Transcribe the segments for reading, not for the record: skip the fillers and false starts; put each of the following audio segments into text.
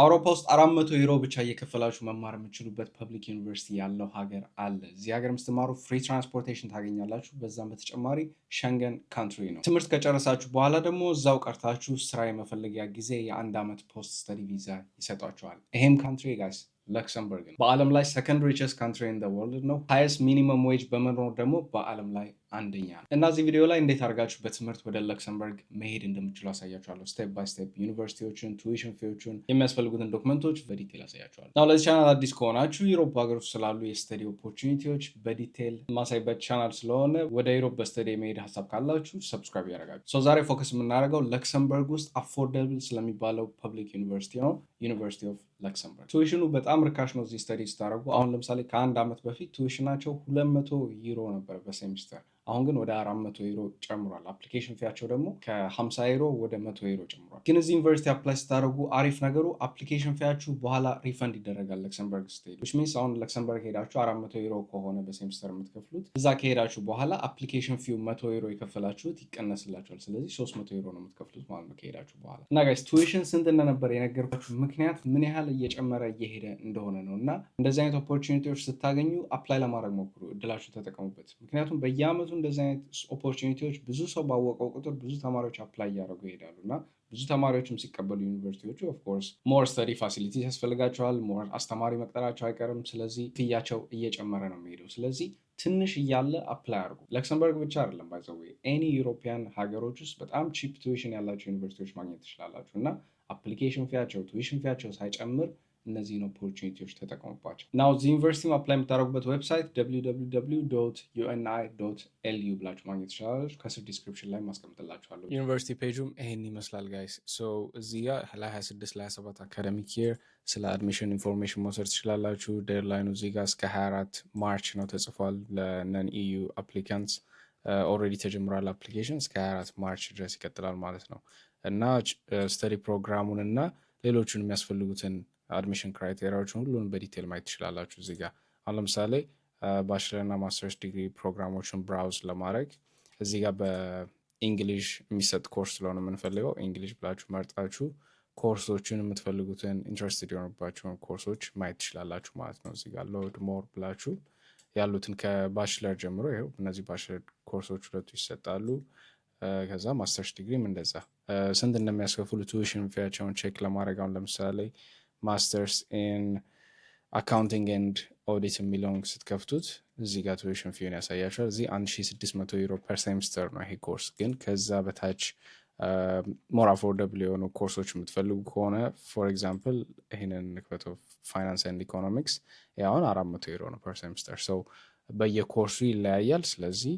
አውሮፓ ውስጥ 400 ዩሮ ብቻ እየከፈላችሁ መማር የምትችሉበት ፐብሊክ ዩኒቨርሲቲ ያለው ሀገር አለ። እዚህ ሀገር የምትማሩ ፍሪ ትራንስፖርቴሽን ታገኛላችሁ። በዛም በተጨማሪ ሸንገን ካንትሪ ነው። ትምህርት ከጨረሳችሁ በኋላ ደግሞ እዛው ቀርታችሁ ስራ የመፈለጊያ ጊዜ የአንድ ዓመት ፖስት ስተዲ ቪዛ ይሰጧቸዋል። ይሄም ካንትሪ ጋይስ ለክሰምበርግ ነው። በዓለም ላይ ሰከንድ ሪቸስት ካንትሪ ኢን ዘ ወርልድ ነው። ሃይስት ሚኒመም ዌጅ በመኖር ደግሞ በዓለም ላይ አንደኛ ነው። እና እዚህ ቪዲዮ ላይ እንዴት አድርጋችሁ በትምህርት ወደ ለክሰምበርግ መሄድ እንደምችሉ አሳያችኋለሁ። ስቴፕ ባይ ስቴፕ ዩኒቨርሲቲዎችን፣ ቱዊሽን ፊዎችን፣ የሚያስፈልጉትን ዶክመንቶች በዲቴል አሳያችኋለሁ። ናው ለዚህ ቻናል አዲስ ከሆናችሁ ዩሮፕ ሀገር ውስጥ ስላሉ የስተዲ ኦፖርቹኒቲዎች በዲቴል ማሳይበት ቻናል ስለሆነ ወደ ዩሮፕ በስተዲ የመሄድ ሀሳብ ካላችሁ ሰብስክራይብ ያደርጋችሁ። ዛሬ ፎከስ የምናደርገው ለክሰምበርግ ውስጥ አፎርደብል ስለሚባለው ፐብሊክ ዩኒቨርሲቲ ነው። ዩኒቨርሲቲ ኦፍ ለክሰምበርግ ቱዊሽኑ በጣም ርካሽ ነው። እዚህ ስተዲ ስታደርጉ አሁን ለምሳሌ ከአንድ ዓመት በፊት ቱዊሽናቸው 200 ዩሮ ነበር በሴሚስተር። አሁን ግን ወደ 400 ዩሮ ጨምሯል። አፕሊኬሽን ፊያቸው ደግሞ ከ50 ዩሮ ወደ 100 ዩሮ ጨምሯል። ግን እዚህ ዩኒቨርሲቲ አፕላይ ስታደርጉ አሪፍ ነገሩ አፕሊኬሽን ፊያችሁ በኋላ ሪፈንድ ይደረጋል ለክሰምበርግ ስትሄዱ። ዊች ሚንስ አሁን ለክሰምበርግ ሄዳችሁ 400 ዩሮ ከሆነ በሴሚስተር የምትከፍሉት እዛ ከሄዳችሁ በኋላ አፕሊኬሽን ፊው 100 ዩሮ የከፈላችሁት ይቀነስላችኋል። ስለዚህ 300 ዩሮ ነው የምትከፍሉት ማለት ነው ከሄዳችሁ በኋላ። እና ጋይስ ቱዊሽን ስንት እንደነበር የነገርኳችሁ ምክንያት ምን ያህል እየጨመረ እየሄደ እንደሆነ ነው። እና እንደዚህ አይነት ኦፖርቹኒቲዎች ስታገኙ አፕላይ ለማድረግ ሞክሩ፣ እድላችሁ ተጠቀሙበት። ምክንያቱም በየአመቱ እንደዚህ አይነት ኦፖርቹኒቲዎች ብዙ ሰው ባወቀው ቁጥር ብዙ ተማሪዎች አፕላይ እያደረጉ ይሄዳሉ እና ብዙ ተማሪዎችም ሲቀበሉ ዩኒቨርሲቲዎቹ ኦፍኮርስ ሞር ስተዲ ፋሲሊቲ ያስፈልጋቸዋል። ሞር አስተማሪ መቅጠራቸው አይቀርም። ስለዚህ ፍያቸው እየጨመረ ነው የሚሄደው። ስለዚህ ትንሽ እያለ አፕላይ አድርጉ። ለክሰምበርግ ብቻ አይደለም ባይዘዌ ኤኒ ዩሮፒያን ሀገሮች ውስጥ በጣም ቺፕ ቱዊሽን ያላቸው ዩኒቨርሲቲዎች ማግኘት ትችላላችሁ እና አፕሊኬሽን ፊያቸው ቱዊሽን ፊያቸው ሳይጨምር እነዚህን ኦፖርቹኒቲዎች ተጠቀሙባቸው። ናው እዚህ ዩኒቨርሲቲ አፕላይ የምታደርጉበት ዌብሳይት www.uni.lu ብላችሁ ማግኘት ትችላላችሁ። ከስር ዲስክሪፕሽን ላይ ማስቀምጥላችኋለሁ። ዩኒቨርሲቲ ፔጁም ይሄን ይመስላል ጋይስ። እዚህ ጋር ለ26 ለ27 አካደሚክ ይር ስለ አድሚሽን ኢንፎርሜሽን መውሰድ ትችላላችሁ። ዴድላይኑ እዚህ ጋር እስከ 24 ማርች ነው ተጽፏል። ለነን ኢዩ አፕሊካንትስ ኦልሬዲ ተጀምሯል። አፕሊኬሽን እስከ 24 ማርች ድረስ ይቀጥላል ማለት ነው እና ስተዲ ፕሮግራሙን እና ሌሎቹን የሚያስፈልጉትን አድሚሽን ክራይቴሪያዎችን ሁሉን በዲቴል ማየት ትችላላችሁ። እዚህ ጋር አሁን ለምሳሌ ባችለር እና ማስተርስ ዲግሪ ፕሮግራሞችን ብራውዝ ለማድረግ እዚህ ጋር በኢንግሊሽ የሚሰጥ ኮርስ ስለሆነ የምንፈልገው ኢንግሊሽ ብላችሁ መርጣችሁ ኮርሶችን የምትፈልጉትን ኢንትረስትድ የሆኑባቸውን ኮርሶች ማየት ትችላላችሁ ማለት ነው። እዚህ ጋር ሎድ ሞር ብላችሁ ያሉትን ከባችለር ጀምሮ ይኸው እነዚህ ባችለር ኮርሶች ሁለቱ ይሰጣሉ። ከዛ ማስተርስ ዲግሪም እንደዛ ስንት እንደሚያስከፍሉ ቱዊሽን ፊያቸውን ቼክ ለማድረግ አሁን ለምሳሌ ማስተርስ ኢን አካውንቲንግ ኤንድ ኦዲት የሚለውን ስትከፍቱት እዚህ ጋር ቱዊሽን ፊውን ያሳያችኋል። እዚህ 1600 ዩሮ ፐር ሴሚስተር ነው ይሄ ኮርስ። ግን ከዛ በታች ሞር አፎርደብል የሆኑ ኮርሶች የምትፈልጉ ከሆነ ፎር ኤግዛምፕል ይህንን ንክፈተው ፋይናንስ ኤንድ ኢኮኖሚክስ አሁን 400 ዩሮ ነው ፐር ሴሚስተር። ሰው በየኮርሱ ይለያያል። ስለዚህ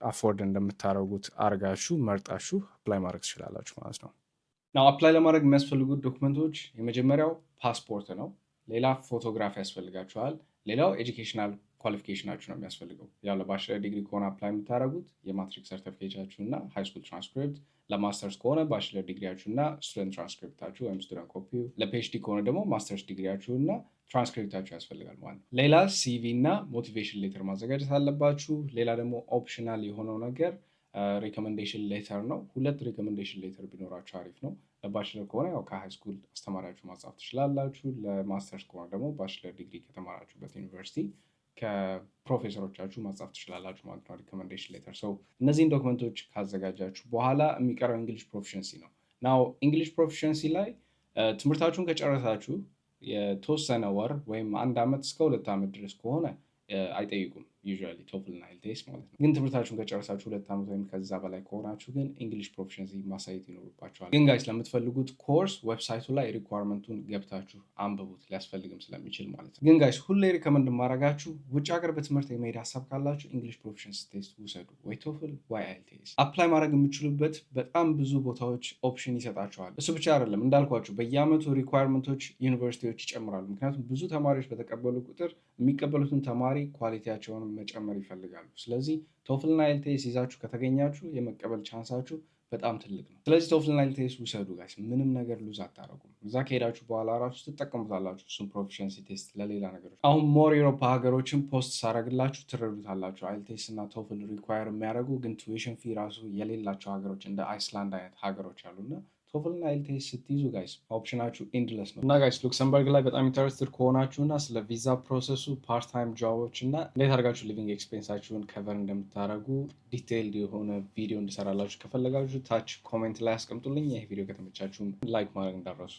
አፎርድ እንደምታደርጉት አርጋችሁ መርጣችሁ አፕላይ ማድረግ ትችላላችሁ ማለት ነው። ናው አፕላይ ለማድረግ የሚያስፈልጉት ዶክመንቶች የመጀመሪያው ፓስፖርት ነው። ሌላ ፎቶግራፍ ያስፈልጋችኋል። ሌላው ኤጁኬሽናል ኳሊፊኬሽናችሁ ነው የሚያስፈልገው። ያው ለባችለር ዲግሪ ከሆነ አፕላይ የምታደርጉት የማትሪክ ሰርቲፊኬታችሁ እና ሃይስኩል ትራንስክሪፕት፣ ለማስተርስ ከሆነ ባችለር ዲግሪያችሁ እና ስቱደንት ትራንስክሪፕታችሁ ወይም ስቱደንት ኮፒው፣ ለፒኤችዲ ከሆነ ደግሞ ማስተርስ ዲግሪያችሁ እና ትራንስክሪፕታችሁ ያስፈልጋል ማለት ነው። ሌላ ሲቪ እና ሞቲቬሽን ሌተር ማዘጋጀት አለባችሁ። ሌላ ደግሞ ኦፕሽናል የሆነው ነገር ሪኮመንዴሽን ሌተር ነው። 2 ሪኮመንዴሽን ሌተር ቢኖራችሁ አሪፍ ነው። ለባችለር ከሆነ ያው ከሃይስኩል አስተማሪያችሁ ማጻፍ ትችላላችሁ። ለማስተርስ ከሆነ ደግሞ ባችለር ዲግሪ ከተማራችሁበት ዩኒቨርሲቲ ከፕሮፌሰሮቻችሁ ማጻፍ ትችላላችሁ ማለት ነው ሪኮመንዴሽን ሌተር። ሰው እነዚህን ዶክመንቶች ካዘጋጃችሁ በኋላ የሚቀረው እንግሊሽ ፕሮፊሽንሲ ነው። ናው እንግሊሽ ፕሮፊሽንሲ ላይ ትምህርታችሁን ከጨረሳችሁ የተወሰነ ወር ወይም 1 ዓመት እስከ 2 ዓመት ድረስ ከሆነ አይጠይቁም ዩዥዋሊ ቶፍል እና አይኤልቲኤስ ማለት ነው። ግን ትምህርታችሁን ከጨረሳችሁ 2 ዓመት ወይም ከዛ በላይ ከሆናችሁ ግን እንግሊሽ ፕሮፊሽንሲ ማሳየት ይኖርባችኋል። ግን ጋይስ ለምትፈልጉት ኮርስ ዌብሳይቱ ላይ ሪኳርመንቱን ገብታችሁ አንብቡት፣ ሊያስፈልግም ስለሚችል ማለት ነው። ግን ጋይስ ሁሌ ሪከመንድ ማድረጋችሁ ውጭ ሀገር በትምህርት የመሄድ ሀሳብ ካላችሁ እንግሊሽ ፕሮፊሽንሲ ቴስት ውሰዱ፣ ወይ ቶፍል ወይ አይኤልቲኤስ። አፕላይ ማድረግ የምችሉበት በጣም ብዙ ቦታዎች ኦፕሽን ይሰጣችኋል። እሱ ብቻ አይደለም እንዳልኳችሁ በየአመቱ ሪኳርመንቶች ዩኒቨርሲቲዎች ይጨምራሉ። ምክንያቱም ብዙ ተማሪዎች በተቀበሉ ቁጥር የሚቀበሉትን ተማሪ ኳሊቲያቸውን መጨመር ይፈልጋሉ። ስለዚህ ቶፍልና አይኤልቲኤስ ይዛችሁ ከተገኛችሁ የመቀበል ቻንሳችሁ በጣም ትልቅ ነው። ስለዚህ ቶፍልና አይኤልቲኤስ ውሰዱ ጋይስ፣ ምንም ነገር ሉዝ አታረጉም። እዛ ከሄዳችሁ በኋላ ራሱ ትጠቀሙታላችሁ እሱም ፕሮፊሽንሲ ቴስት ለሌላ ነገሮች። አሁን ሞር የአውሮፓ ሀገሮችን ፖስት ሳረግላችሁ ትረዱታላችሁ። አይኤልቲኤስ እና ቶፍል ሪኳየር የሚያደርጉ ግን ቱዊሽን ፊ ራሱ የሌላቸው ሀገሮች እንደ አይስላንድ አይነት ሀገሮች አሉና ቶፍል እና ኤልቲኤስ ስትይዙ ጋይስ ኦፕሽናችሁ ኢንድለስ ነው እና ጋይስ ሉክሰምበርግ ላይ በጣም ኢንተረስትድ ከሆናችሁ እና ስለ ቪዛ ፕሮሰሱ ፓርት ታይም ጆቦች እና እንዴት አድርጋችሁ ሊቪንግ ኤክስፔንሳችሁን ከቨር እንደምታደርጉ ዲቴይልድ የሆነ ቪዲዮ እንዲሰራላችሁ ከፈለጋችሁ ታች ኮሜንት ላይ አስቀምጡልኝ። ይህ ቪዲዮ ከተመቻችሁም ላይክ ማድረግ እንዳትረሱ።